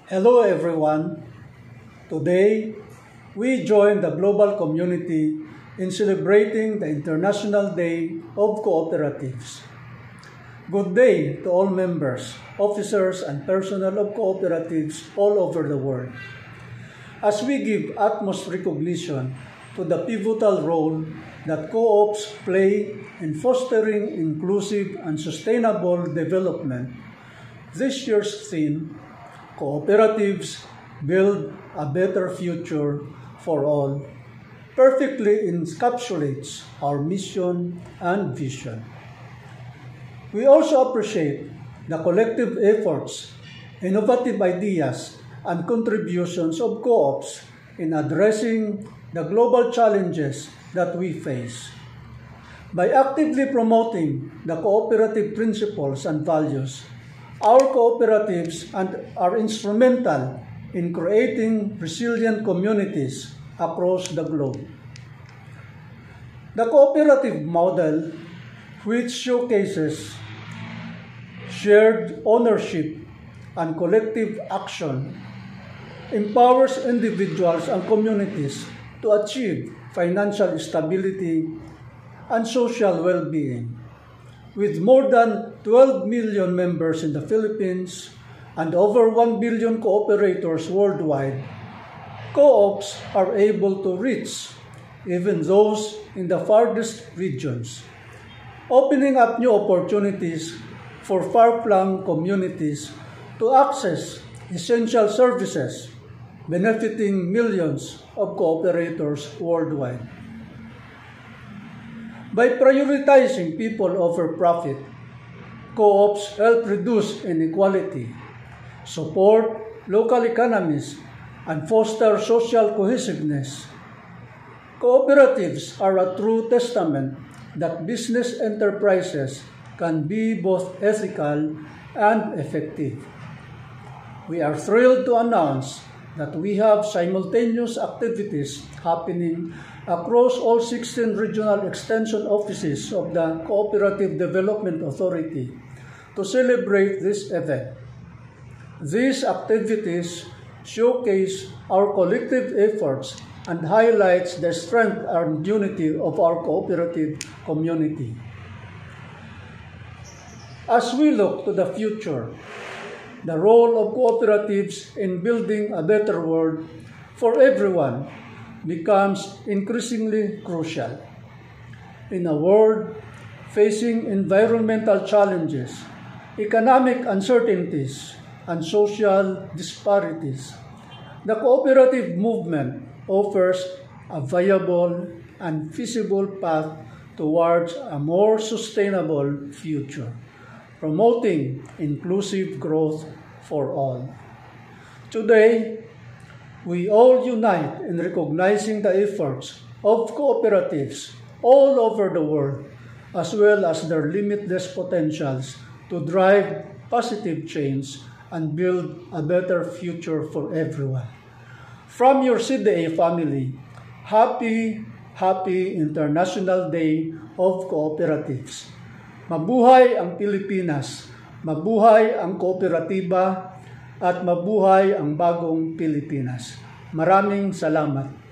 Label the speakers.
Speaker 1: Hello everyone. Today, we join the global community in celebrating the International Day of Cooperatives. Good day to all members, officers, and personnel of cooperatives all over the world. As we give utmost recognition to the pivotal role that co-ops play in fostering inclusive and sustainable development, this year's theme, Cooperatives Build a Better Future for All, perfectly encapsulates our mission and vision. We also appreciate the collective efforts, innovative ideas, and contributions of co-ops in addressing the global challenges that we face. By actively promoting the cooperative principles and values, our cooperatives are instrumental in creating resilient communities across the globe. The cooperative model, which showcases shared ownership and collective action, empowers individuals and communities to achieve financial stability and social well-being. With more than 12 million members in the Philippines and over 1 billion cooperators worldwide, co-ops are able to reach even those in the farthest regions, opening up new opportunities for far-flung communities to access essential services, benefiting millions of cooperators worldwide. By prioritizing people over profit, co-ops help reduce inequality, support local economies, and foster social cohesiveness. Cooperatives are a true testament that business enterprises can be both ethical and effective. We are thrilled to announce that we have simultaneous activities happening across all 16 regional extension offices of the Cooperative Development Authority to celebrate this event. These activities showcase our collective efforts and highlights the strength and unity of our cooperative community. As we look to the future, the role of cooperatives in building a better world for everyone becomes increasingly crucial. In a world facing environmental challenges, economic uncertainties, and social disparities, the cooperative movement offers a viable and feasible path towards a more sustainable future, promoting inclusive growth for all. Today, we all unite in recognizing the efforts of cooperatives all over the world, as well as their limitless potentials to drive positive change and build a better future for everyone. From your CDA family, happy International Day of Cooperatives. Mabuhay ang Pilipinas, mabuhay ang kooperatiba, at mabuhay ang bagong Pilipinas. Maraming salamat.